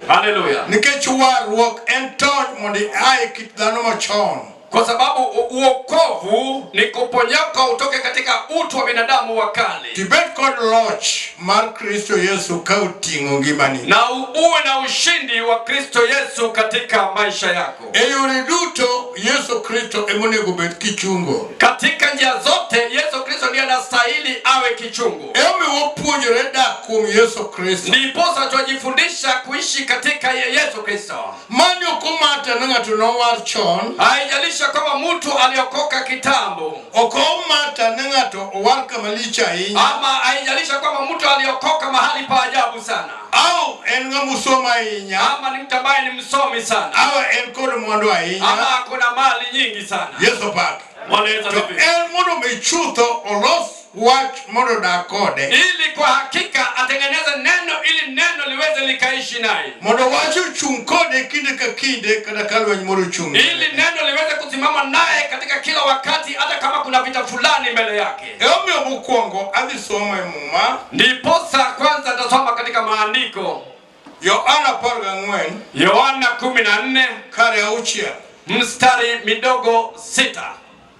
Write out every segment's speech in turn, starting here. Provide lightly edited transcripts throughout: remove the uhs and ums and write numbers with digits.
Hallelujah. Nikech warruok en tony mondo ai kit dhano machon. Kwa sababu uokovu ni kuponyoka utoke katika utu wa binadamu wa kale. Tibet kod loch mar Kristo Yesu ka uting'o ngimani. Na uwe na ushindi wa Kristo Yesu katika maisha yako. E yore duto Yesu Kristo emonego bed kichungo. Katika njia zote Yesu Kristo ndiye anastahili awe kichungo. Eme wapuonjore dak kuom Yesu Kristo. Ndiposa tujifundisha kuishi katika Yesu Kristo. Mani okomata na ng'ato nowar chon. Haijalisha kama mtu aliokoka kitambo. Okomata na ng'ato owar kama lich ahinya. Ama haijalisha kama mtu aliokoka mahali pa ajabu sana. Au en ng'ama osomo ahinya. Ama ni mtu ambaye ni msomi sana. Au en kod mwandu ahinya. Ama kuna mali nyingi sana. Yesu pak. Wanaweza to en mondo michutho olos wach mondo dak kode. Ili kwa hakika atengeneze neno ili neno liweze likaishi naye. Mondo wach ochung' kode kinde ka kinde kata ka lweny moro chung'. Ili neno liweze kusimama naye katika kila wakati hata kama kuna vita fulani mbele yake. Omiyo mokwongo adhi somo e Muma. Ndiposa kwanza tasoma katika maandiko. Yohana 14. Yohana 14 kare 6. mstari midogo 6.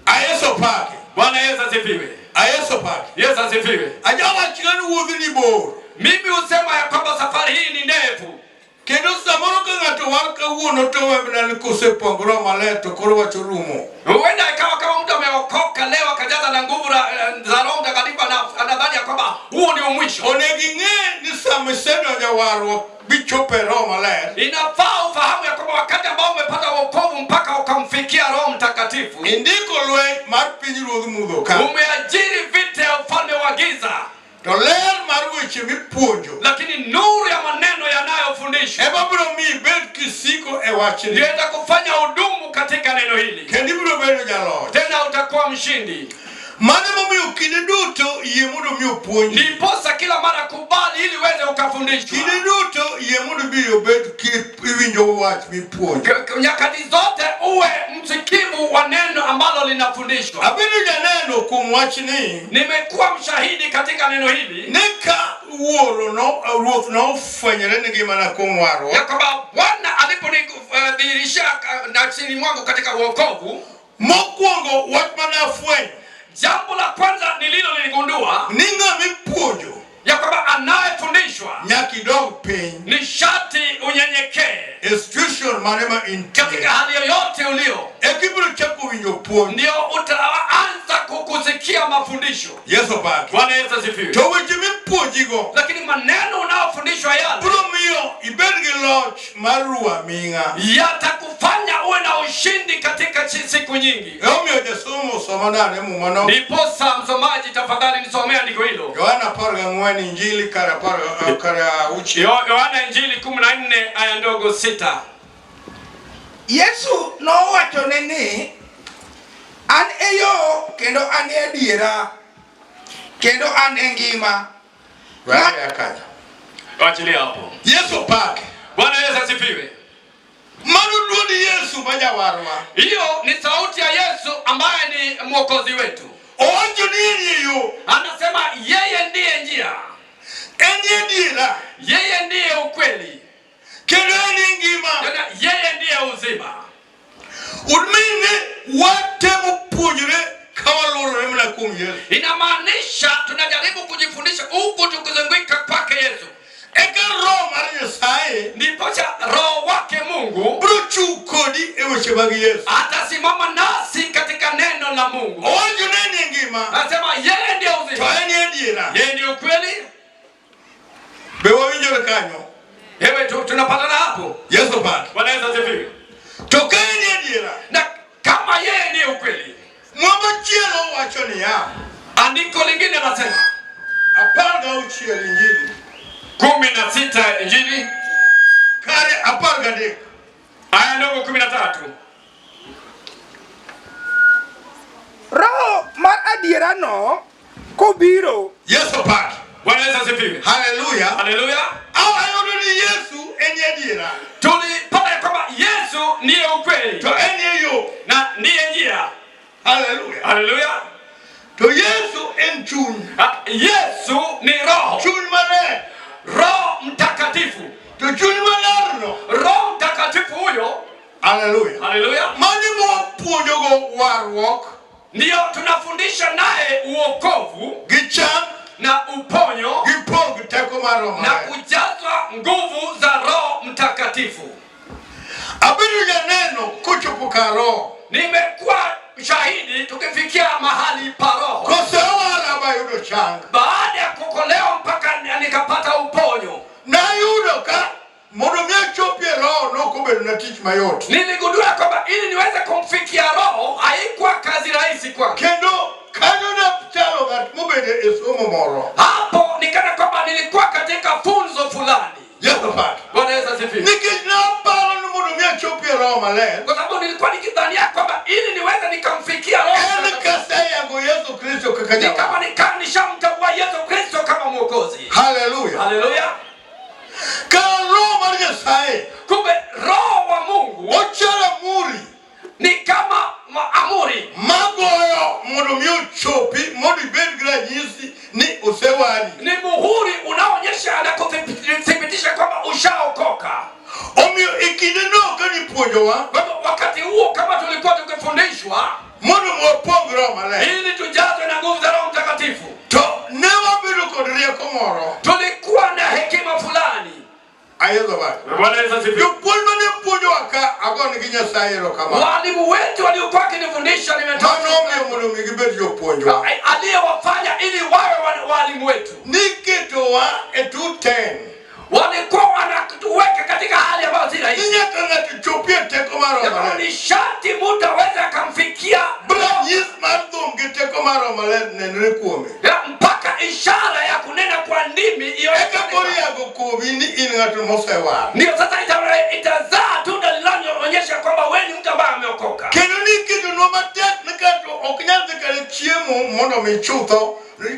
Ayeso pake. Bwana Yesu asifiwe. Ayeso pake. Yesu asifiwe. Ajawa chikani wuodhi ni bor. Mimi husema ya kwamba safari hii ni ndefu. Kendo samoro ka ng'ato war kawuono to webna ni kosepongro maler to koro wacho rumo. Huenda ikawa kama mtu ameokoka leo akajaza na nguvu za Roho Mtakatifu anadhani ya kwamba huo ndio mwisho. Onegi ng'e ni samesedonja warruok bichope Roho Maler. Inafaa ufahamu ya kwamba wakati ambao umepata wokovu mpaka ukamfikia Roho Mtakatifu. Indiko lweny mar pinyruodh mudho ka. Umeajiri vita ya ufalme wa giza. To ler mar weche mipuonjo. Lakini nuru ya maneno yanayofundishwa. Ema biro mi bed kisiko e wachni. Ndio itakufanya udumu katika neno hili. Kendi biro bedo jaloch. Tena utakuwa mshindi. Mane momiyo kinde duto yie mondo mi opuonji. Ndiposa kila mara kubali ili uweze ukafundishwa. Kinde duto yie mondo biro bed iwinjo wach mipuonjo. Nyakati zote uwe msikivu wa neno ambalo linafundishwa. Abedo janeno kuom wachni. Nimekuwa mshahidi katika neno hili. Nika ruoth nofwenyore ni ngimana kuom warruok. Ya kwamba Bwana aliponidhihirisha nafsini mwangu katika wokovu. Mokwongo wach manafwenyo. Jambo la kwanza niligundua ni ng'ama ipuonjo ya kwamba anayefundishwa nyaka idog piny. Ni sharti unyenyekee. Institution mane ma intie. Katika hali yoyote ulio. Ekibiro chako winjo puonj. Ndio utaanza kukusikia mafundisho. Yesu baki. Bwana Yesu asifiwe. To weche mipuonjigo. Lakini maneno unayofundishwa yale. Biro miyo ibed gi loch mar ruwa aming'a. Yatakufanya uwe na ushindi katika siku nyingi. Omiyo jasomo soma nane Muma no. Ndiposa msomaji tafadhali nisomea andiko hilo. Yohana 14 Injili kare 6. Yohana Injili 14 aya ndogo 6. Yesu nowachone ni an e yo kendo an e adiera kendo an e ngima. Wachilia hapo. Yesu pake. Bwana Yesu asifiwe. Manu duoni Yesu majawarwa. Hiyo ni sauti ya Yesu ambaye ni mwokozi wetu. Owacho ni yeye yo. Anasema yeye ndiye njia. Ndiye ndiera. Yeye ndiye ukweli. Kendo ni ngima. Yeye ndiye uzima. Udmine watemo puonjore kawaloro mna kuom Yesu. Inamaanisha tunajaribu kujifundisha huku tukizunguka kwake Yesu. Eka Roho mar Nyasaye ndiposa Roho wake Mungu biro chung' kodi e weche mag Yesu. Atasimama nasi katika neno la Mungu. Owacho ni ngima. Anasema yeye ndiye uzima. To en adiera. Yeye ndiye ukweli. Be wawinjore kanyo. Ewe tunapatana hapo. Yesu baki. Bwana Yesu asifiwe. To ka en adiera. Na kama yeye ndiye ukweli. Mwamba chielo wacho ni ya. Andiko lingine nasema 16 Injili 16 Injili kare 13 aya ndogo 13. Roho mar adiera no kobiro. Yesu paki. Bwana Yesu asifiwe. Haleluya. Haleluya. Au ayudo ni Yesu en adiera. Tulipata kwamba Yesu ndiye ukweli. To en yo na ndiye njia. Haleluya. Haleluya. To Yesu en chuny. Yesu ni roho. Chuny maler. Roho Mtakatifu. To chuny maler no Hallelujah. Haleluya. Mani mo puonjogo warruok. Ndio tunafundisha naye uokovu Gichang na uponyo gipog teko mar Roho na Maler. kujazwa nguvu za Roho Mtakatifu. Abiru ya neno kuchopo ka Roho. Nimekuwa shahidi tukifikia mahali pa Roho. Kosewara bayudo chang. Baada ya kuokolewa mpaka nikapata uponyo. Na yudo ka mondo mi achopie Roho nokobedo na tich mayot. Niligundua kwamba ili niweze kumfikia Roho haikuwa kazi rahisi kwangu. Kendo kanyo na chalo gat mobede esomo moro. Hapo nikana kwamba nilikuwa katika funzo fulani. Yeso pat. Bwana Yesu asifiwe. Nikech na paro ni mondo mi achopie Roho Maler. Kwa sababu nilikuwa nikidhania kwamba ili niweze nikamfikia Roho. En kasayango Yesu Kristo kaka Ni kama nishamtambua Yesu Kristo kama Mwokozi. Hallelujah. Haleluya. Ka Roho mar Nyasaye. Kumbe Roho wa Mungu Ochara muri. ni kama amuri. Magoyo mondo mi ochopi mondo ibed gi ranyisi ni osewani. Ni muhuri unaonyesha na kuthibitisha kwamba ushaokoka. Omiyo ikinde no kani puonjowa. Wakati huo kama tulikuwa tukifundishwa Mondo mwapong Roho Maler. ili tujazwe na nguvu za Roho Mtakatifu. To ne wabedo kod rieko moro. Tulikuwa na hekima fulani. Ayezo bado. Bwana Yesu asifiwe. Jopuonj mane puonjowa ka agoni gi Nyasaye erokamano. Walimu wetu waliokuwa wakinifundisha Mano omiyo mondo mi gibed jopuonjwa. aliyewafanya ili wawe walimu wetu. Niketowa e 210. Walikuwa wanatuweka katika hali ambayo si rahisi. Nyaka ng'ato chopie teko mar Roho Maler. Ni sharti mtu aweze akamfikia Ranyis mar dhum gi teko mar Roho Maler nenre kuome. mpaka ishara ya kunena kwa ndimi hiyo. Eka koriago kuomi ni in ng'ato mosewar. Ndio sasa itazaa tunda linaloonyesha kwamba wewe ni mtu ambaye ameokoka. Kendo niketonwa matek ni kato ok nyal dhi kare chiemo mondo mi chutho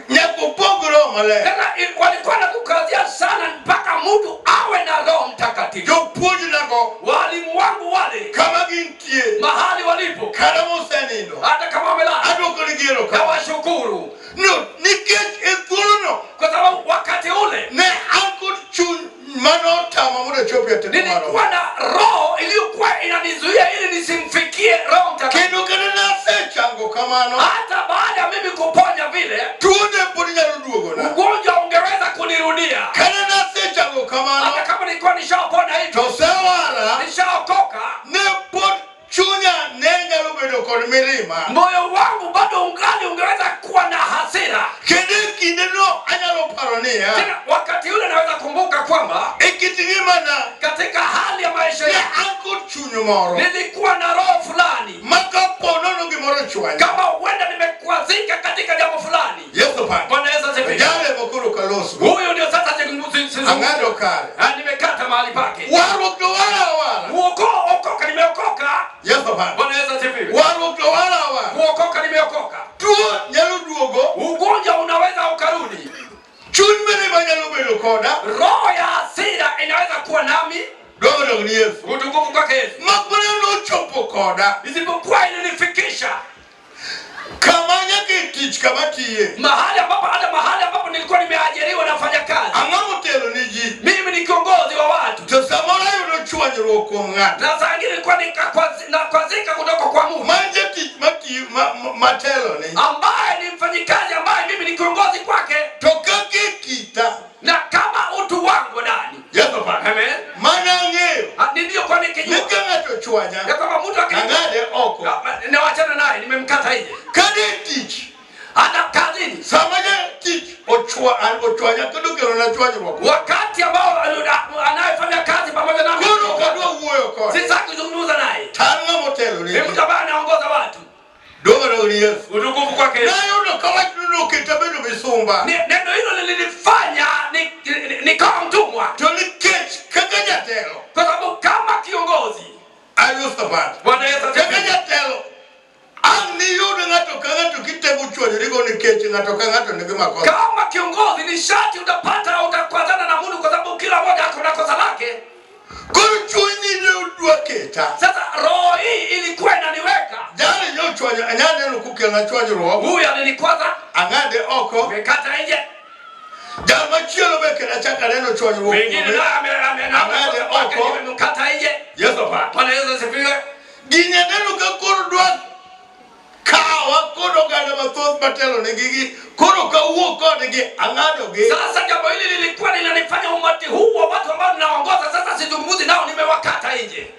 nyaka opog Roho Maler. Tena walikuwa nakukazia sana mpaka mtu awe na Roho Mtakatifu. Jopuonj nago Walimu wangu wale kama gintie mahali walipo kata mosenindo hata kama wamelala adwoko ni gero na ka washukuru. no nikech e thuolono Kwa sababu wakati ule ne an kod chuny manotama mondo achopie teko mar nilikuwa Roho. na roho iliyokuwa inanizuia ili nisimfikie Roho Mtakatifu. Kendo kata nasechango kamano Hata baada ya mimi kuponya vile tuone pod nyalo duogona. ugonjwa ungeweza kunirudia. Kata nasechango kamano Hata kama nilikuwa nishapona hivi, to sewara nishaokoka, ne pod chunya ne nyalo bedo kod mirima. moyo wangu bado ungeweza kuwa na hasira. Kendo e kindeno anyalo paro niya Tena wakati ule naweza kumbuka kwamba e kit ngimana katika hali ya maisha ne yangu an kod chuny moro nilikuwa na roho fulani ma kaponono gimoro chwanya. kama huenda nimekwazika katika jambo fulani. Yesu pa Bwana Yesu asifiwe. jale mokoro kaloso Huyo ndio sasa ang'ado kare nimekata mahali pake. warruok to wara Okoka nimeokoka. Yesu pa Bwana Yesu asifiwe. warruok to wara Kuokoka nimeokoka. tuo nyalo duogo Ugonjwa unaweza ukarudi. chuny mirima nyalo bedo koda Roho ya hasira inaweza kuwa nami. dogo ni Yesu Utukufu kwake Yesu. makone nochopo koda Isipokuwa ilinifikisha kama nyaka tich kama tiye mahali ambapo nilikuwa nimeajiriwa nafanya kazi. ang'amo telo ni ji Mimi ni kiongozi wa watu. to samoro ayudo chwanyruok kuom ng'ato Na saa ingine nilikuwa nakwazika kutoka kwa Mungu. manje tich matelo ni Ambaye ni mfanyikazi ambaye mimi ni kiongozi kwake. to kake kita Na kama utu wangu ndani. Yesu pa Amen. mana ng'eyo Ndio kwa nikijua. nika ng'ato chwanya Ya kama mtu ang'ade oko na wachana naye nimemkata nje. kade tich Hata kazini. sama ja tich ochwanya kendo kelo na chwanyruok Wakati ambao anayefanya kazi pamoja na mimi. koro kadwa wuoyo kode Sitaki kuzungumza naye. tan ng'amo telo ni Ni mtu ambaye anaongoza watu. dogo ni Yesu Utukufu kwake Yesu. nayudo ka wach noketa bedo misumba Neno hilo lilinifanya nikawa mtumwa. to nikech kaka jatelo Kwa sababu kama kiongozi. ayusapat Bwana Yesu kaka asifiwe. jatelo ang niyudo ng'ato ka ng'ato kitemo chwanyorigo nikech ng'ato ka ng'ato nigi makosa Kama kiongozi ni sharti utakwazana na Mungu kwa sababu kila mmoja ako na kosa lake. koro chunyi ne udwa keta Sasa roho hii ilikuwa inaniweka. jali nyochwanyo anyaneno kukelna chwanyruok Huyu alinikwaza. ang'ade oko Nimekata nje. jal machielo be kendo achako aneno chwanyruok Wengine naye amekata nje. Yesu pa Bwana Yesu asifiwe. Gine neno ka koro dwa kawa kodo gada mathoth matelo ne gigi koro ka uo kode gi angado gi. Sasa jambo hili lilikuwa linanifanya umati huu wa watu ambao ninaongoza sasa sizungumzi nao, nimewakata nje.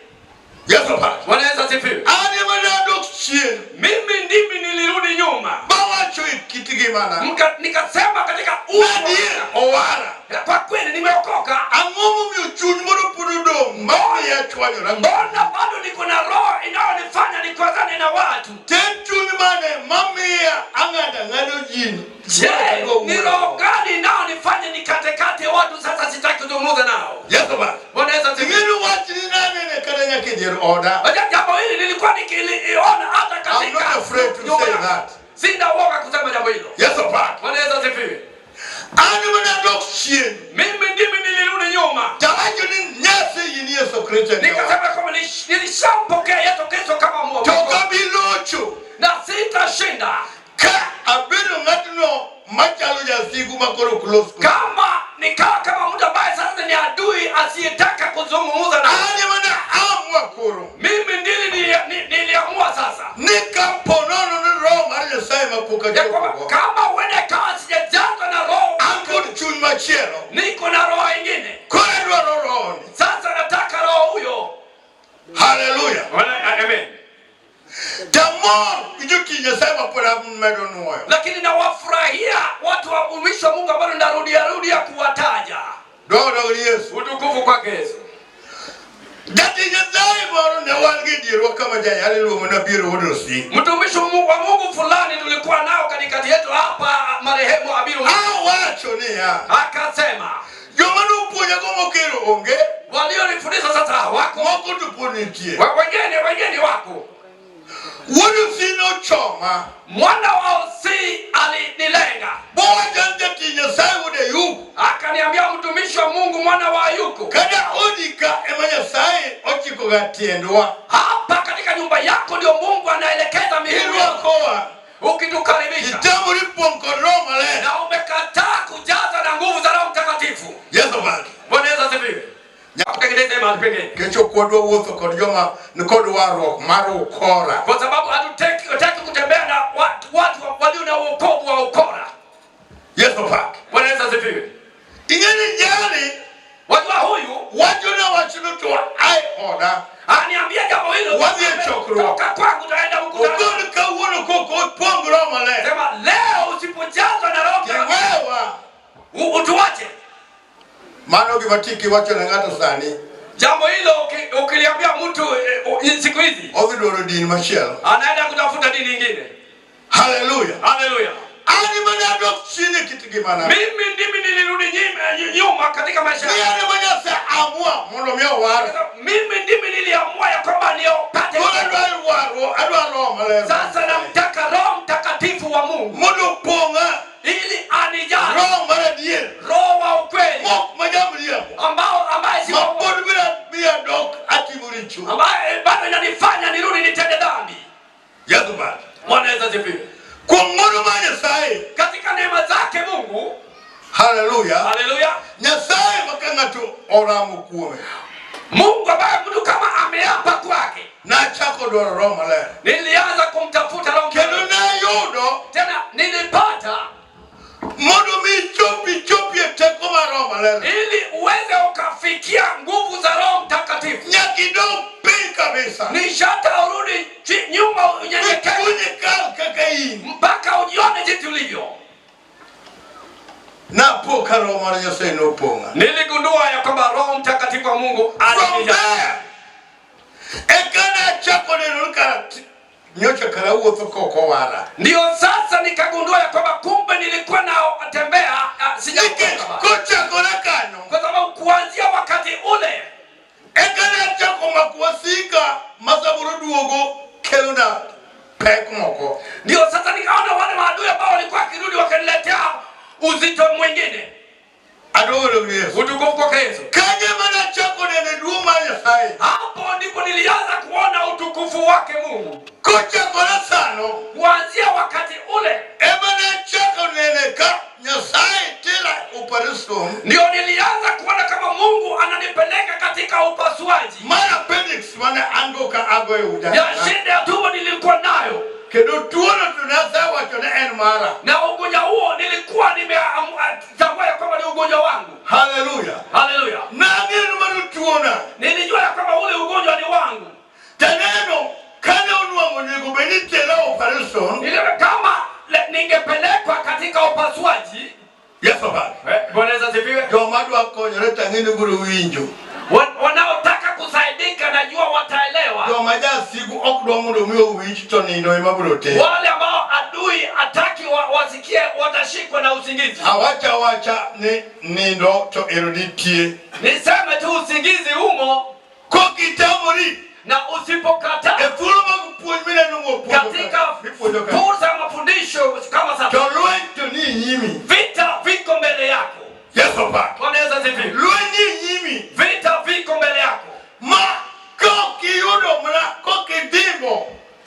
Yesu pa. Wanaweza sifiwe. Ani manado chien. Mimi ndimi nilirudi nyuma. Bawacho kitigi mana. Nikasema katika owara. Kwa kweli nimeokoka. Angomu mi uchuni moro purudo. Mami ya chwanyo rangu. Mbona bado niko na roho inayonifanya nikwazane na watu. Tenchuni mane mami ya angada ngado jini. Je, ni roho gani inayonifanya nikatekate watu sasa sitaki kuzungumza nao? Yesu ba. Wanaweza sifiwe. Ngini wati ni nane ne kadanya kidiru order. Jambo hili nilikuwa nikiliona hata katika. I'm not afraid to say that. Sina uoga kusema jambo hilo. Yesu ba. Wanaweza sifiwe. Ani manado chien. Mimi ndimi nilirudi nyuma. Tawajo ni nyasi yini Yesu Kristo. Nikasema kama nilishampokea Yesu Kristo kama Mwokozi. Toka bilocho. Na sitashinda. Ka abiru ngatuno machalo ya sigu makoro close. Kama nikawa kama mtu ambaye sasa ni adui asiyetaka kuzungumza na. Ani mana amwa koro. Mimi niliamua sasa. Nikaponono ni roho mara sai mapuka joko. Kama wewe kama sijajazwa na roho. Anko chun machero. Niko na roho nyingine. Kwa roho. Sasa nataka roho huyo. Hallelujah. Amen. Tamor kijuki nyasai mapura mmedo nuoyo. Lakini nawafurahia watu wa umishi wa Mungu ambao narudia kuwataja. Dodo Yesu. Utukufu kwake Yesu. Dati nyasai boro ne wangi dirwa kama jaya haleluya na biro wodosi. Mtumishi wa Mungu fulani tulikuwa nao katikati yetu hapa marehemu Abiru. Wacho ni ya. Akasema, "Jomanu punya gomo kero onge." Walionifundisha sasa wako. Moko tuponitie. Wengine wako. Wodu sino choma. Mwana wao si alinilenga. Boa janja tinya sai wode yu. Akaniambia mtumishi wa Mungu mwana wa Yuko. Kada odika emanya sai ochiko gatiendwa. Hapa katika nyumba yako ndio Mungu anaelekeza mihuri yako. Ukitukaribisha. Kitambo liponko Roma le. Na umekataa kujaza na nguvu za Roho Mtakatifu. Yesu baki. Wanaweza sifiwe. Nyakutengeze mahali pengine. Kecho kodwa wuotho kod joma ni kod warruok mar ukora. Kwa sababu hatutaki kutembea na watu walio na wokovu wa ukora. Yesu baki. Wanaweza sifiwe. Ingeni jali. Wajua huyu. Watu na wachunu tuwa ai order. Aniambia jambo hilo. Wazi chokro. Toka kwangu taenda mkutano. Ukoni ka uono koko pongo Roma le. Sema leo usipojazwa na Roho Mtakatifu. Utuache. Mano gimatiki wacho na ng'ato sani. Jambo hilo ukiliambia mtu siku hizi. Odhidoro dini machielo. Anaenda kutafuta dini nyingine. Hallelujah. Hallelujah. Ani manado chini kitigi mana. Mimi ndimi nilirudi nyuma katika maisha. Ni ani manyasa amua mondo mia waro. Mimi ndimi niliamua ya kwamba niopate. Adwa Roma le. Sasa namtaka Roho Mtakatifu wa Mungu. Mondo ponga. Ili anijaze. Roho maradiel. Roho wa ukweli. Mok majamulia. Ambaye si wa Mungu bila dok atimurichu. ambaye bado inanifanya nirudi nitende dhambi. Yesu baki. Wanaweza sifiwe. Kwa mono manya sai. Katika neema zake Mungu. Hallelujah. Hallelujah. Nyasai makangatu oramu kuome. Mungu ambaye mtu kama ameapa kwake. Na chako do Roma le. Nilianza kumtafuta Roho Kendo na yudo. Tena nilipata. Mondo mi chopi teko ma Roma le. Ili uweze ukafikia nguvu za Roho Mtakatifu. Nyakido pin kabisa. Nishata urudi nyuma unyenyekevu. Unyekal kakain. Mpaka ujione jinsi ulivyo. Na poka Roma le Nyasai no ponga. Niligundua ya kwamba Roho Mtakatifu wa Mungu ananijaza. Ekana chako le nuka nyocha kala uotho koko wara. Ndio sasa nikagundua ya kwamba kumbe nilikuwa na tembea sijakoka. Kocha kona kanyo. Kwa sababu kuanzia wakati ule ekana chako makuwasika masaburu duogo keluna pek moko. ndio sasa nikaona wale maadui ambao walikuwa kirudi wakaniletea uzito mwingine. Adoro Yesu. Utukufu kwa Yesu. Kanye mana chako nene duoma Nyasai. Hapo ndipo nilianza kuona utukufu wake Mungu. Kocha kona sano. Kuanzia wakati ule. Ebana chako nene ka Nyasai tila upariso. Ndio nilianza kuona kama Mungu ananipeleka katika upasuaji. Mara appendix Jaundice mana ango ka ago e uja. Ya shida ya tumbo nilikuwa nayo. Kedo tuono tunasa wacho ne en mara. Na ugonjwa huo nilikuwa nimetambua ya kwamba ni ugonjwa wangu. Hallelujah. Hallelujah. Na ngine manu tuona. Nilijua ya kwamba ule ugonjwa ni wangu. Taneno kana unwa mnigo benite la operation. Niliwe kama ningepelekwa katika upasuaji. Yes baba. Bwana asifiwe. Jo madu akonyereta ngine buru winjo. Wanaotaka kusaidika najua wataelewa. Jo maja siku okdo mudo mio wich to nindo emaburote. Wale ambao adui ataki wasikie watashikwa na usingizi. Awacha ni nindo to eruditie. Niseme tu usingizi humo Kokitamori na usipokata. Efulu makupunyimina numo Katika fursa ya mafundisho kama sasa. To luento ni nyimi. Vita viko mbele yako. Yes papa. Wanaweza zipi? Lueni nyimi. Vita viko mbele yako. Ma koki yudo mna koki dimbo.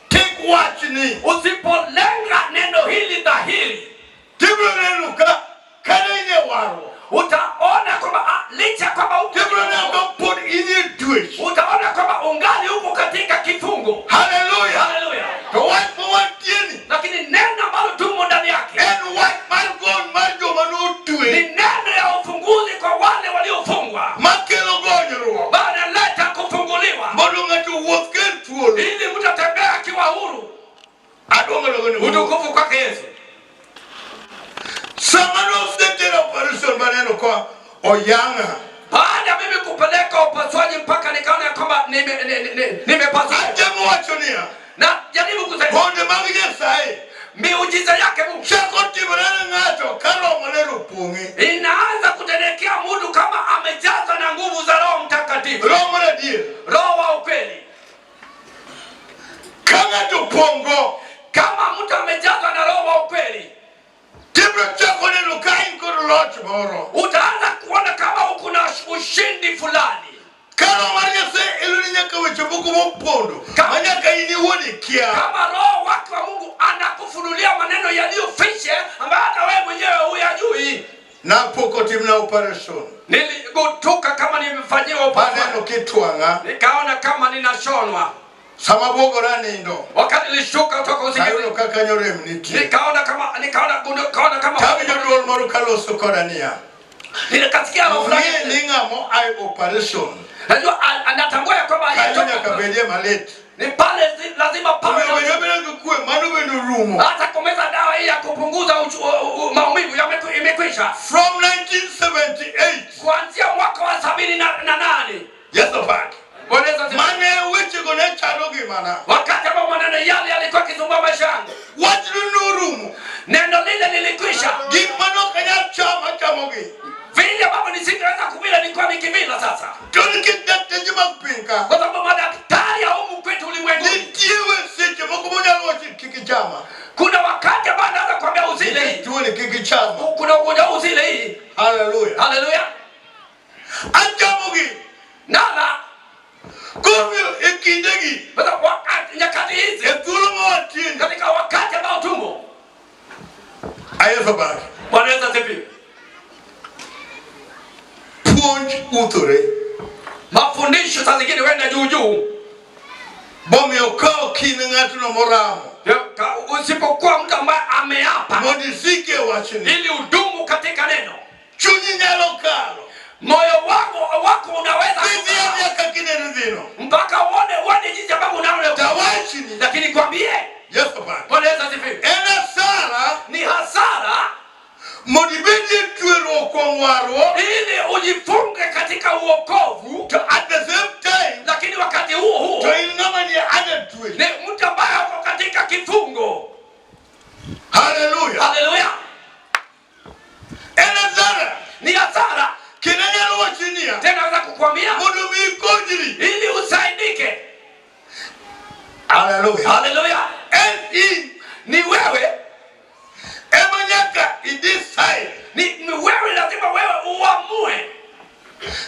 Take watch ni. Usipolenga neno hili dhahiri. Tibro nenu kanenye waro. Utaona kwamba licha kwamba Tibro nenu put inye twitch. utaona kwamba ungali huko katika kifungo. Hallelujah. Hallelujah. To watch for one tieni. Lakini neno ambalo tumo ndani yake. And watch man God manjo manu Ni tue. neno ya ufunguzi kwa wale waliofungwa. Makelo gonyoro. Baada leta kufunguliwa. Mbonunga tu wosken tuolo. Ili mtatembea akiwa huru. Adonga logoni. Utukufu kwake Yesu. Samano setera operation maneno kwa oyanga. Baada mimi kupeleka upasuaji mpaka nikaona kwamba nimepaswa. Atemu wachonia. Na jaribu kusema. Bonde magije sai. Miujiza yake Mungu. Shakoti barana ngato karo maneno pungi. Inaanza kutendekea mtu kama amejazwa na nguvu za Roho Mtakatifu. Roho mradie. Roho wa ukweli. Kanga tu pongo. Kama mtu amejazwa na Roho wa ukweli. Tibro chako neno kain kuru loch moro. Utaanza kuona kama uko na ushindi fulani. Karo marja se iluni nyaka wechebuku mpondo. Manyaka ini woni kia. Kama Roho wake wa Mungu anakufunulia maneno yaliyofiche ambayo hata wewe mwenyewe huyajui. Na poko timna operation. Niligutuka kama nimefanyiwa upasuaji. Maneno kitwanga. Nikaona kama ninashonwa. Sama bogo rani ndo. Wakati nilishuka kutoka usingizi. Kayo kaka nyorem niti. Nikaona kama Tabi jodol maru kaloso kodania. Nikasikia roho fulani. Ninga mo ai operation. Najua anatambua kwamba Kanya kabedie malet. ni pale lazima pawe na Wewe kukue manu bendo rumo. hata kumeza dawa hii ya kupunguza maumivu imekwisha. From 1978. Kuanzia mwaka wa 78. Yes of fact. Boneza Mane weche gone chalo gimana. wakati ambao maneno yale yalikuwa kisumbua maisha yangu. Watu nurumo. Neno lile lilikwisha. Gimano kanya chamogi. Vile ambavyo nisingeweza kuvila nilikuwa nikivila sasa. Tunikidete jimapinka. Kwa sababu madaktari humu kwetu ulimwenguni. Nitiwe seche mokumonya lochi kikichama. Kuna wakati ambao anaanza kuambia usile hii. Tuwe kikichama. Kuna ugonjwa usile hii. Hallelujah. Hallelujah. Anchamogi. Nala. Kumyo ikindegi. Kwa sababu wakati nyakati hizi. Etulumo watini. Katika wakati ambao tumo. Ayefa baki. Bwana asifiwe. Punch utore. Mafundisho saa zingine wenda juu. Bomi okao kine ngatu na moramo. Usipokuwa mtu ambaye ameapa. Modisike wachini. Ili udumu katika neno. Chunyi nyalo kalo. Moyo wako unaweza. Bibi ya miaka kine nzino. Mpaka uone jinsi ambavyo unaona. Tawachini. Lakini kwambie. Yes papa. Bwana asifiwe. Ena sara. Ni hasara. Modibidi tuero kwa mwaro. Ili ujifunge katika uokovu. At the same time. Lakini wakati huo. To inama ni added to it. Ni mtu ambaye uko katika kifungo. Hallelujah. Hallelujah. Ena sara. Ni hasara. Kinanya lo wachinia. Tena naweza kukuambia. Modumi kojiri. Ili usaidike. Hallelujah. Hallelujah. Ni wewe. Emanyaka idisai. Ni wewe lazima wewe uamue.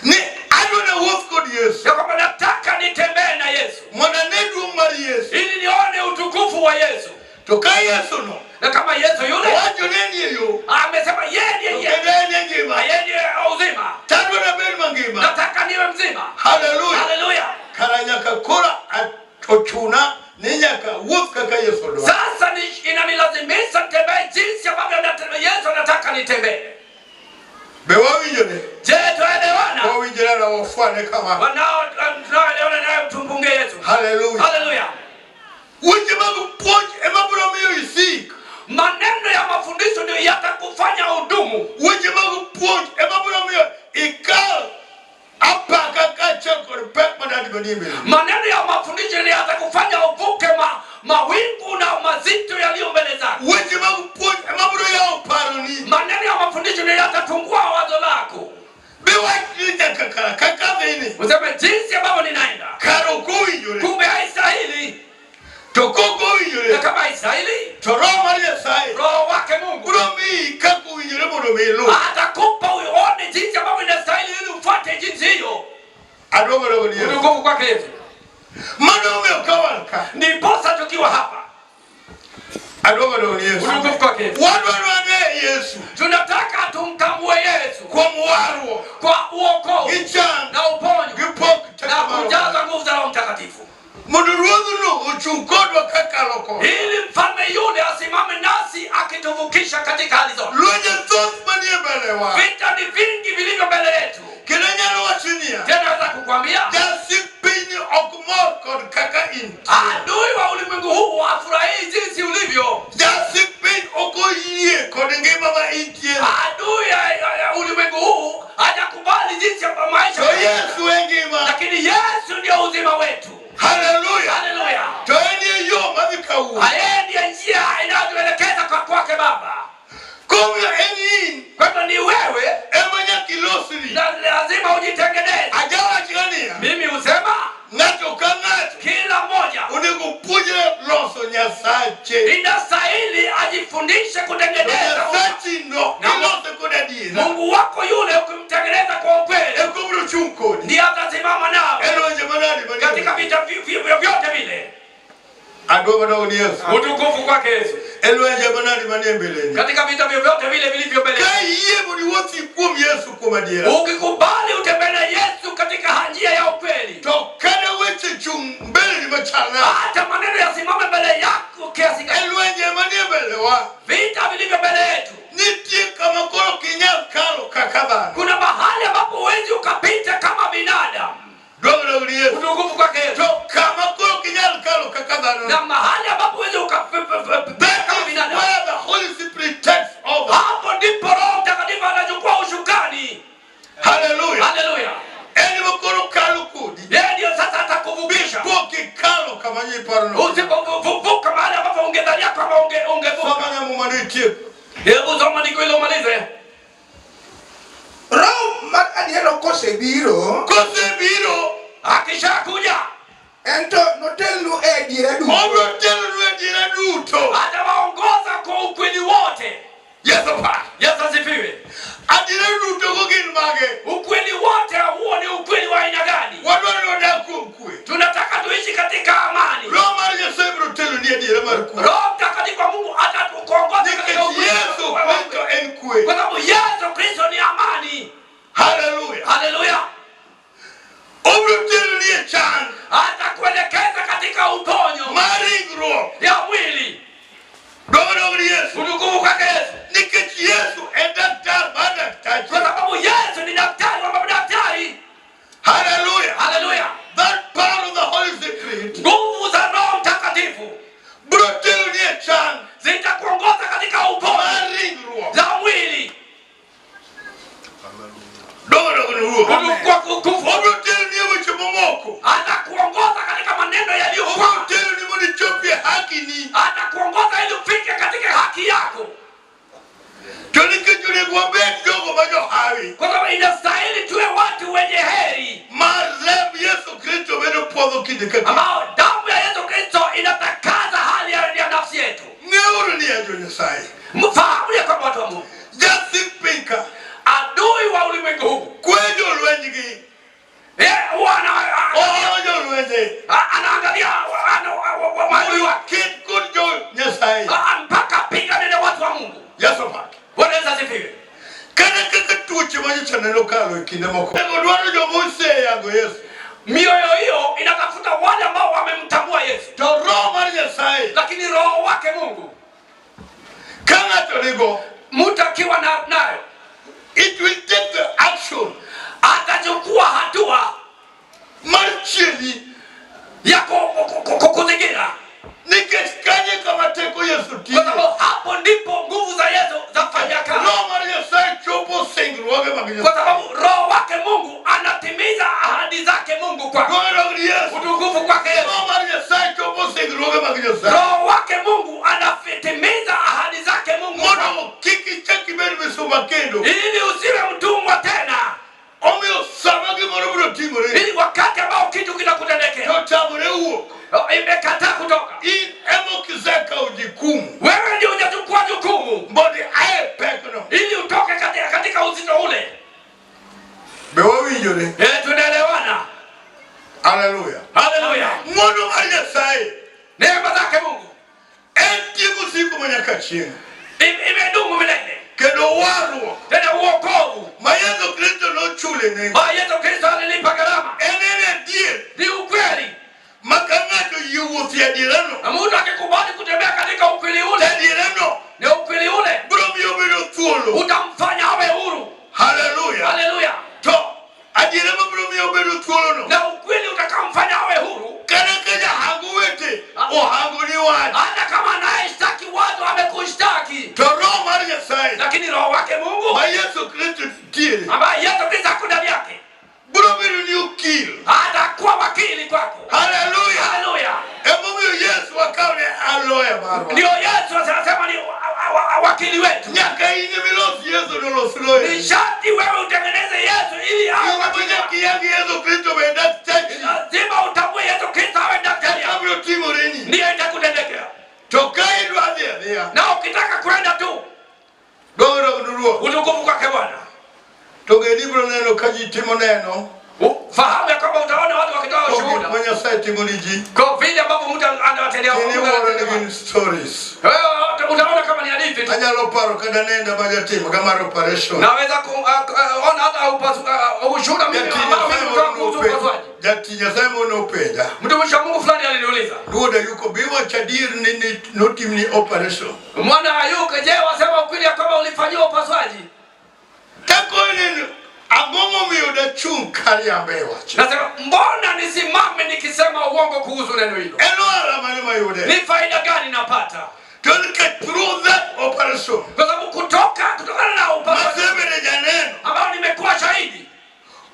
Ni adona wofko di Yesu. Ya kwamba nataka nitembee na Yesu. Mwana nedu mari Yesu. Ili nione utukufu wa Yesu. Toka Yesu no. Na kama Yesu yule. Wajo neni yo. Amesema yeye ndiye. Ukendeni njima. Yeye ndiye uzima. Tadwa na beri mangima. Nataka niwe mzima. Hallelujah. Hallelujah. Karanya nyaka kora ochuna ni nyaka wuoth kaka Yesu dwaro. Sasa inanilazimisha nitembee jinsi ambavyo Yesu anataka nitembee. Be wawinjore? Je, tuelewana? Wawinjore na wafuane kama. Tunaelewana naye tumpungie Yesu. Hallelujah. Hallelujah. Weche mag puonj ema biro miyo isik. Maneno ya mafundisho ndio yatakufanya hudumu. Weche mag puonj ema biro miyo ikal apaka kacha kod pek madadi badimbe. Maneno ya mafundisho ndio yatakufanya uvuke mawingu na mazito yaliyo mbele zako. Weche mag puonj ema biro yao paroni. Maneno ya mafundisho ndio yatatungua wazo lako. Kaka vini. Useme jinsi ambavyo ninaenda. Karo kuinjure. Kumbe haistahili. Toko kuinjure. Na kama haistahili. Toro Maria sai. Roho wake Mungu. Uromi kaku kuinjure mono melo. Atakupa uone jinsi ambavyo inastahili ili ufuate jinsi hiyo. Adogo dogo ni. Utukufu kwake Yesu. Mano umekawalka. Ni posa tukiwa hapa. Adogo dogo ni Yesu. Utukufu kwake Yesu. Wadwane Yesu. Tunataka tumtambue Yesu kwa muwaro, kwa uokovu na uponyo na kujaza nguvu za Roho Mtakatifu. Ili mfalme yule asimame nasi akituvukisha katika hali zote. Vita ni vingi vilivyo mbele yetu. Tena naweza kukwambia adui wa ulimwengu huu afurahii jinsi ulivyo. Adui ya ulimwengu huu hajakubali jinsi ya maisha. Lakini Yesu ndio uzima wetu. Hallelujah. Hallelujah. Haya ndiyo njia inayotuelekeza kwa kwake Baba. Kwa hivyo ni wewe na lazima ujitengeneze. Mimi husema kila mmoja inastahili ajifundishe kutengeneza Mungu wako yule. Ukimtengeneza kwa ukweli ndiye atasimama nao katika vita vyote vile. Utukufu kwake Yesu. Katika vita vyote vile vilivyo mbele. Ukikubali utembee na Yesu katika njia ya ukweli, hata maneno yasimame mbele yako kiasi gani. Vita vilivyo mbele yetu. Kuna mahali ambapo huwezi ukapita kama binadamu. Utukufu kwake Yesu. Na mahali ambapo huwezi ukapita kama binadamu, hapo ndipo Roho Mtakatifu anachukua ushukani. Hallelujah. Hallelujah. Ndio sasa atakuvukisha. Usipovuka mahali ambapo ungedhania kama ungevuka. Hebu soma ndiko ile umalize. Roho adiero kosebiro akishakuja ento notelnu diere duto. Atawaongoza kwa ukweli wote. Yesu asifiwe. Ukweli wote huo ni ukweli wa aina gani? Tunataka tuishi katika amani. Roho Mtakatifu wa Mungu atatuongoza katika ukweli. Kwa sababu Yesu Kristo ni amani. Hallelujah. Hallelujah. Atakuelekeza katika uponyo ya mwili. Utukufu kwake Yesu. Kwa sababu Yesu ni daktari wa madaktari. Hallelujah. Hallelujah. That power of the Holy Spirit, nguvu za Roho Mtakatifu zitakuongoza katika uponyo za mwili. Atakuongoza katika maneno yaliyofaa. Atakuongoza ili ufike katika haki yako. Kwa sababu inastahili tuwe watu wenye heri, ambao damu ya Yesu Kristo inatakaza hali ya nafsi yetu. Mfahamu ya kwamba watu wa Mungu, adui wa ulimwengu huu anaangalia maadui wake mpaka piga nene watu wa Mungu. Wanaweza sifiwe. Mioyo hiyo inatafuta machieli ya kukuzingira. Nikeskanye kama teko Yesu Kwa sababu hapo ndipo nguvu za Yesu zafanya kazi. Roho wa Nyasaye chopo singruoge magina. Kwa sababu Roho wake Mungu anatimiza ahadi zake Mungu kwako. Utukufu kwake Yesu. Roho wa Nyasaye chopo singruoge magina. Roho wake Mungu anatimiza ahadi zake Mungu kwako. Mono kiki cheki beri bisuma kendo. Ili usiwe mtumwa tena. Omio samagi moro timore. Ili wakati ambao kitu kinakutendekea. Totamore uo. Imekataa kutoka. Emo kizeka ujikumu. Wewe ndio hujachukua jukumu. Mbodi ae pekno. Ili utoke katika uzito ule. Bewawi yore. Tunaelewana. Haleluya. Haleluya. Mono wa Nyasaye. Neema zake Mungu. Entiku siku manyakachini. Imedumu milele. Kendo waru. Tena uokovu. Yesu Kristo no chule nengo. Yesu Kristo alilipa gharama. Enene die. Ni ukweli. Makangato yuwuthi adirano. Na mtu akikubali kutembea katika ukweli ule. Adirano. Ni ukweli ule. Bromio bero thuolo. Utamfanya awe huru. Haleluya. Haleluya. To. Adirano bromio bero thuolo no. Na ukweli utakamfanya awe huru. Kanakaja hangu wete. O hangu ni watu. Hata kama anayeshtaki watu amekushtaki. To Roho wa Nyasaye. Lakini Roho wake Mungu. Yesu Kristo tiere. Ambaye Yesu Kristo ako ndani yake. Bromio ni ukili. Atakuwa wakili kwako. Haleluya. Haleluya. Emumio Yesu wakaone aloya barwa. Ndio Yesu anasema ni wakili wetu. Nyaka inge milosi Yesu nolosiloye. Ni sharti wewe utengeneze Yesu ili awe wakili wako. Yesu Kristo wenda tachi. Lazima utambue Yesu Kristo awe daktari. Kablo timo reni. Ndiye itakutendekea. Tokai dwadhia. Na ukitaka kwenda tu. Dogoro kuduruo. Utukufu kwake Bwana. Toge libro neno kaji timo neno. Fahamu ya kwamba utaona watu wakitoa ushuhuda. Mwenye sai timo liji. Kwa vile ambavyo mtu anawatendea Mungu stories. Utaona kama ni hadithi. Anyalo paro kada nenda baja timo kama operation. Naweza kuona hata ushuhuda mimi ambao mimi kutoka kuhusu upasuaji. Jati Nyasaye mono upeja. Mtumishi wa Mungu fulani aliniuliza. Duoda yuko biwa chadir ni notim ni operation. Mwana ayuka je wasema ukweli ya kwamba ulifanyiwa upasuaji? Tako nini agomo miuda chung kali ambewa. Nasema mbona nisimame nikisema uongo kuhusu neno hilo? Eno mani mayude. Ni faida gani napata? Don't get through that operation. Kwa sababu kutokana na upasuaji. Maseme janeno. Ambao nimekuwa shahidi.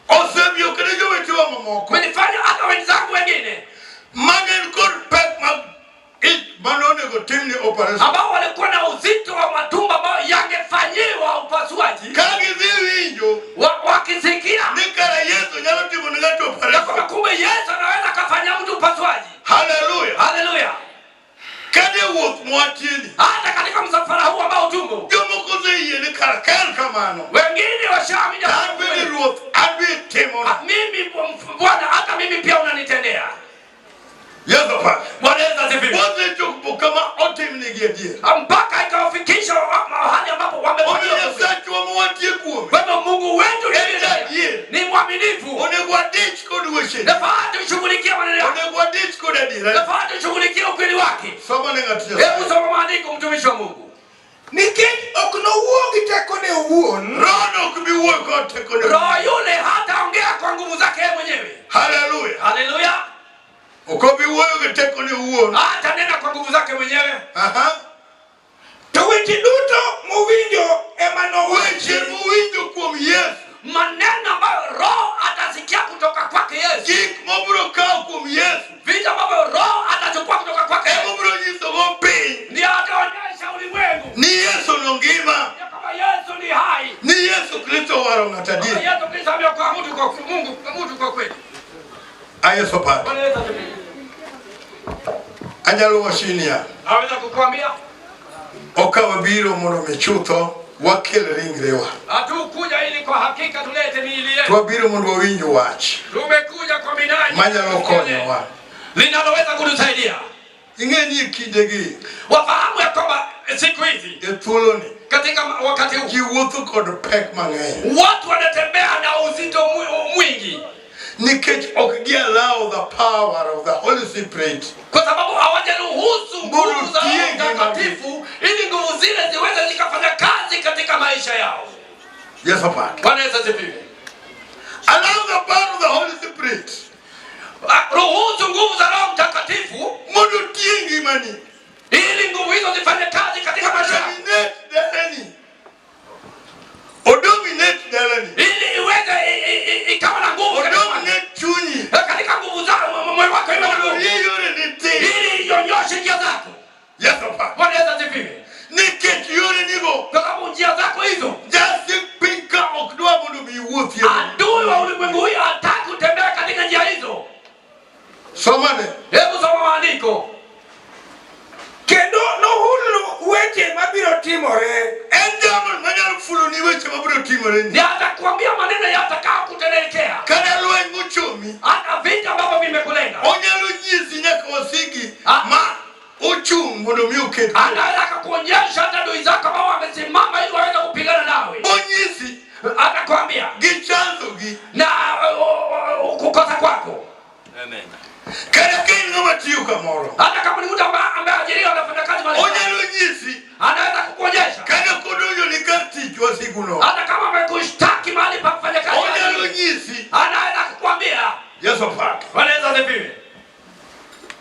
Osebyo kerejo wetiwa mamoko. Menifanya hata wenzangu wengine. Magen kod pek mag manone go timni operation. Ambao walikuwa na uzito wa matumbo ambao yangefanyiwa upasuaji. Kagi winjo. Wakisikia. Nikara Yesu nyalo timo ngato operation. Kwa kumbe Yesu anaweza kufanya mtu upasuaji. Hallelujah. Hallelujah. Kade wuoth mwatini. Hata katika msafara huu ambao tumo. Jomo koze ni karakal kamano. Wengine washaamini. Abiri ruoth abi timo. Mimi Bwana hata mimi pia unanitendea. Yesu pa. Bwana Yesu asifiwe. Wote chukua kama otimni giedie. Mpaka ikawafikisha mahali ambapo wamefanyia. Yesu mwatie kuome. Kwa Mungu wetu ni mwaminifu. Onegwa ditch kod weche. Nafaa tushughulikie maneno yake. Onegwa ditch kod adira. Nafaa tushughulikie ukweli wake. Soma ngati. Hebu soma maandiko mtumishi wa Mungu. Nikech okno wuogi tekone owuon. Roho kubiwuo kwa tekone. Roho yule hataongea kwa nguvu zake yeye mwenyewe. Haleluya. Haleluya. Ukobiwuo kwa tekone owuon. Hata nena kwa nguvu zake mwenyewe. Aha. To weche duto muwinjo ema Weche muwinjo kuom Yesu. Maneno ambayo Roho atasikia kutoka kwake Yesu. Gik mobro kao kuom Yesu. Vitu ambavyo Roho atachukua kutoka kwake Yesu. Mobro nyiso go piny. Ndiyo ataonyesha ulimwengu. Ni Yesu no ngima. Kama Yesu ni hai. Ni Yesu Kristo waro ng'atadie. Yesu Kristo ameokoa mtu kwa Mungu, mtu kwa kweli. Ayeso pa. Bwana Yesu asifiwe. Anyalo washinia. Naweza kukuambia. Okawa biro mono mechutho wakel ringrewa. Hatukuja ili kwa hakika tulete miili yetu. Twabiro mondo wawinjo wach. Tumekuja kwa minajili manyalo konyowa. Linaloweza kutusaidia. Ingeni kindegi. Wafahamu ya kwamba siku hizi thuoloni katika wakati huu kiwuotho kod pek mang'eny. Watu wanatembea na uzito mwingi. Nikech ok gi-allow the power of the Holy Spirit. Kwa sababu hawajaruhusu nguvu za Roho Mtakatifu ili nguvu zile ziweze zikafanya kazi katika maisha yao. Yes, Papa. Bwana Yesu asifiwe. Allow the power of the Holy Spirit. ngimani. Ili nguvu hizo zifanye kazi katika maisha yako. Dominate dalani. Ili iweze ikawa na nguvu katika nguvu zako moyo wako iwe na nguvu. Ili ionyeshe njia zako. Yes, Papa. Bwana Yesu asifiwe. Nikech yore nigo. Kwa sababu njia zako hizo. Just pinka okdwa mundu biwuothi. Adui wa ulimwengu huu hataki kutembea katika njia hizo. Somane. Hebu soma maandiko. Kendo no hulu weche mabiro timore. Enjaman manyalo fulo ni weche mabiro timore ni. Ni atakwambia maneno yatakao kutelekea. Kana lweny mochomi. Hata vita ambavyo vimekulenga. Onyalo nyisi nyaka wasiki ma ochung mondo mi oked. Anaweza kukuonyesha hata adui zako ambao wamesimama ili waweze kupigana nawe. Onyisi atakwambia gichanzo gi na kukosa kwako. Amen. Kana kile ngoma tiyo kamoro. Hata kama ni mtu ambaye ameajiriwa anafanya kazi mahali. Onyalo nyisi anaweza kukuonyesha. Kana kodonyo ni karti kwa siku no. Hata kama amekushtaki mahali pa kufanya kazi. Onyalo nyisi anaweza kukuambia. Yesu pake. Wanaweza zipiwe.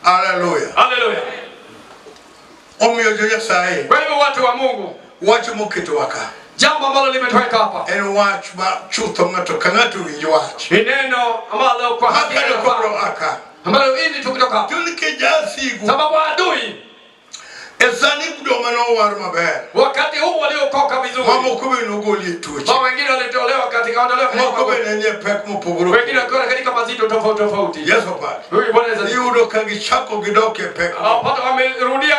Hallelujah. Hallelujah. Omiyo jo Nyasaye. Kwa hivyo watu wa Mungu, wacho moketo waka. Jambo ambalo limetoweka hapa. En wach ma chutho ngato ka ngato winjo wach. Ni neno ambalo kwa hakika kwa aka. Ambalo hili tukitoka hapa. Tulike jasigu. Sababu adui esani kudo mano war maber. Wakati huu waliokoka vizuri. Mamo kube nogoli tuche. Mama wengine walitolewa katika ondolewa katika. Mamo kube nenye pek mopogoro. Wengine wako katika mazito tofauti tofauti. Yesu pake. Huyu Bwana Yesu. Yudo kagichako gidoke pek. Hata wamerudia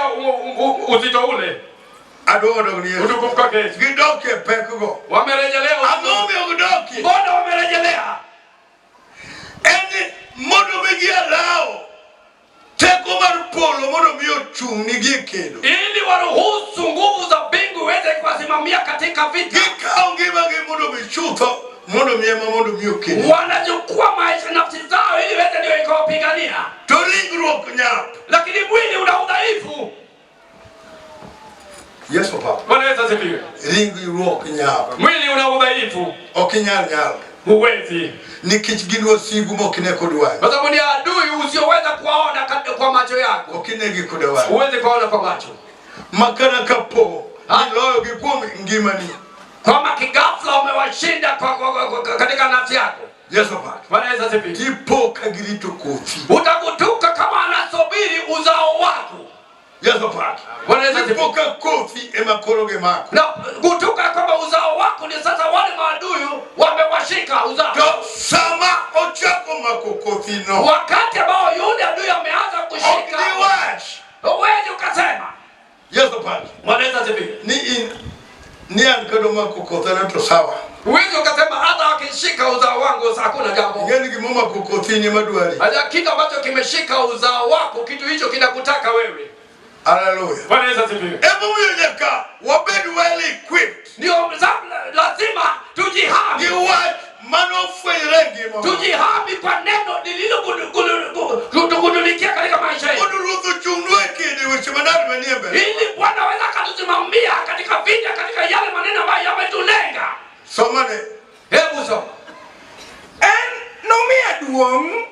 uzito ule. Adodo ni Yesu. Utukufu kwake Yesu. Gidoke pekgo. Wamerejelea. Angombe gidoke. Mbona wamerejelea? Eni modo megia lao. Teko mar polo modo mio chung ni gikedo. Ili waruhusu nguvu za mbingu iweze kuwasimamia katika vita. Gikao ngima modo bichutho modo miema modo mio kedo. Wanachukua maisha nafsi zao ili iweze ndio ikawapigania. To ringruok nyap. Lakini mwili una udhaifu. Yesu papa. Bwana Yesu asifiwe. Ringruok nyap. Mwili una udhaifu. Okinyal nyal. Huwezi. Nikech gin wasigu mokine kodwa. Kwa sababu ni adui usioweza kuwaona kwa macho yako. Okinegi kodwa. Huwezi kuona kwa macho. Makana kapo. Niloyo gikuom ngimani. Kama kigafla umewashinda katika nafsi yako. Yesu papa. Bwana Yesu asifiwe. Tipo kagirito kothi. Utakutuka kama anasubiri uzao wako. Yesu papa. Bwana Yesu asifiwe. Tipo kothi emakoroge mako. Na kutuka kama uzao wako ni sasa wale maadui wamewashika uzao. To sama ochako mako kothi no. Wakati ambao yule adui ameanza kushika. Huwezi ukasema. Yesu papa. Bwana Yesu asifiwe. Ni ankado mako kothi na to sawa. Huwezi ukasema hata wakishika uzao wangu hakuna jambo. Ngeni gimoma kothi ni madwari. Hata kitu ambacho kimeshika uzao wako kitu hicho kinakutaka wewe. Hallelujah. Bwana Yesu asifiwe. Hebu nyaka wabed well equipped. Ndio lazima tujihami. Ni what manofere ngimo. Tujihami kwa neno lililokudulikia katika maisha yetu. Oduruzu chungwe kidi weche manari meniembe. Ili Bwana aweza kutusimamia katika vita katika yale maneno ambayo yametulenga. Somane. Hebu soma. Nomia duong.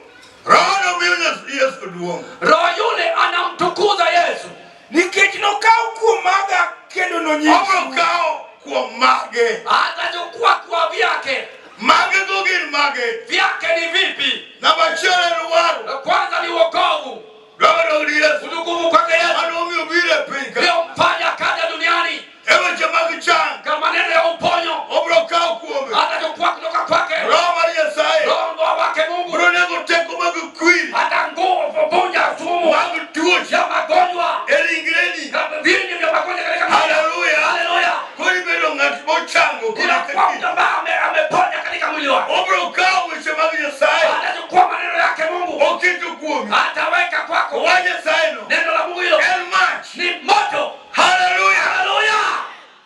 Roho miyo Yesu duong. Roho yule anamtukuza Yesu. Nikech nokao kuom maga kendo nonyiso. Obokao kuom mage. Atachukua kwa vyake. Mage gogin mage. Vyake ni vipi? Namba chere waru. Kwanza ni wokovu. Roho ni Yesu. Utukufu kwake Yesu. Anomio bile pinka. Ndio mfanya kazi duniani. Ewe chamagi chan. Kama maneno ya uponyo. Obokao kuome. Atachukua kutoka kwake. Roho Maria sai. Roho wake Mungu. Bronego teko magi queen. Hata nguvu vunja sumu. Magi tuoch. Ya magonjwa. Eringreni. Kama vingi vya magonjwa katika maisha. Hallelujah. Hallelujah. Kuri bedo ngat mochango Kuna kwa mtu ambaye ameponya katika mwili wake. Obrokao weche mag Nyasaye. Atachukua maneno yake Mungu. Oketo kuomi. Ataweka kwako. Wa Nyasaye no. Neno la Mungu hilo. El mach. Ni moto. Hallelujah. Hallelujah.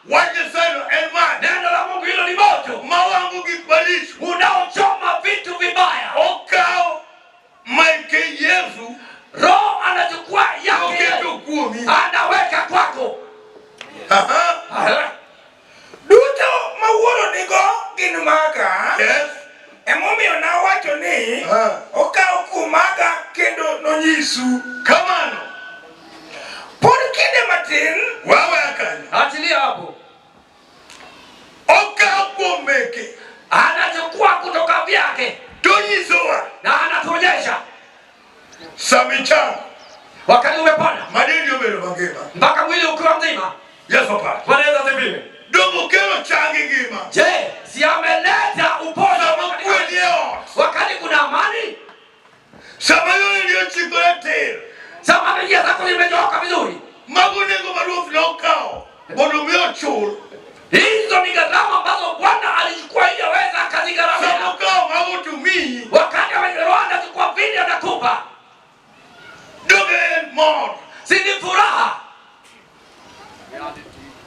Wa Nyasaye no el mach. Neno la Mungu hilo ni moto. Mawangu gibalish. Unaochoma vitu vibaya. Okao maike Yesu. Roho anachukua yake. Oketo kuomi. Anaweka kwako. Aha. Duto mawuoro nigo gin maga. Yes. Emomiyo nawacho ni okao kuom maga kendo nonyisu. Kamano. Samichana. Wakati umepona. Madini umelo mangema. Mpaka mwili ukiwa mzima. Yes papa. Wanaweza ziviwe. Dogo kero changi ngima. Je, si ameleta upoza wakati kuna amani? Sama yule ndio chikoletea. Sama njia zako zimejoka vizuri. Magunengo marufu na ukao. Bono miochul. Hizo ni gharama ambazo Bwana alichukua ili aweze akazigharamia. Sama ukao magutumii. Wakati Rwanda chukua vile anakupa. Dogen mod. Si ni furaha.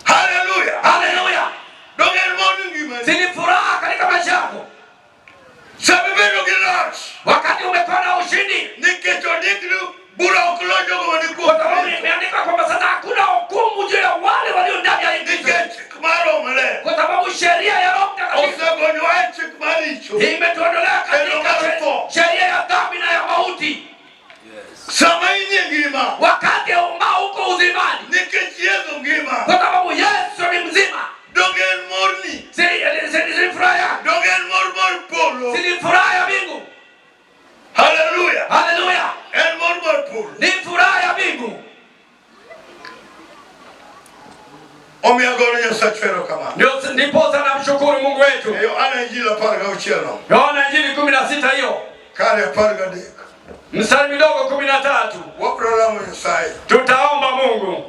Hallelujah. Hallelujah. Dogen mod ngima. Si ni furaha katika maisha yako. Sabibeno gilas. Wakati umepata ushindi. Nikecho diklu bura okulojo kwa niku. Kwa sababu imeandikwa kwamba sasa hakuna hukumu juu ya wale walio ndani ya Kristo. Nikecho kumaro male. Kwa sababu sheria ya Roho Mtakatifu Osagonywache kumaricho. imetuondolea katika sheria ya dhambi na ya mauti. Sama inye ngima. Wakati ambao uko uzimani. Nikechezo ngima. Kwa sababu Yesu ni mzima. Dogen morni. Si furaha. Dogen mor polo. Si furaha ya mbingu. Hallelujah. Hallelujah. En mor polo. Ni furaha ya mbingu. Omiagoro nyasachwero kama. Ndipo sana mshukuru Mungu wetu. Yohana Injili parga uchelo. Yohana Injili 16 hiyo. Kale parga dek. Mstari mdogo 13. Waprolamu Nyasaye. Tutaomba Mungu.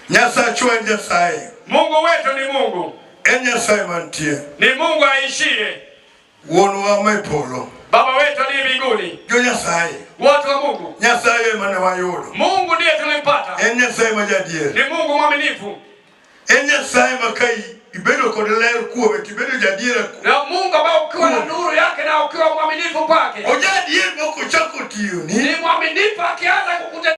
Nyasachwe Nyasaye. Mungu wetu ni Mungu. En Nyasaye mantie. Ni Mungu aishie. Wonwa maipolo. Baba wetu aliye mbinguni. Jo Nyasaye. Watu wa Mungu. Nyasaye mane wayudo. Mungu ndiye tulimpata. En Nyasaye majadier. Ni Mungu mwaminifu. En Nyasaye makai ibedo kod ler kuome tibedo jadier. Na Mungu ambaye ukiwa na nuru yake na ukiwa mwaminifu kwake. Ojadier moko chako tiyo ni. Ni mwaminifu akianza kukutetea.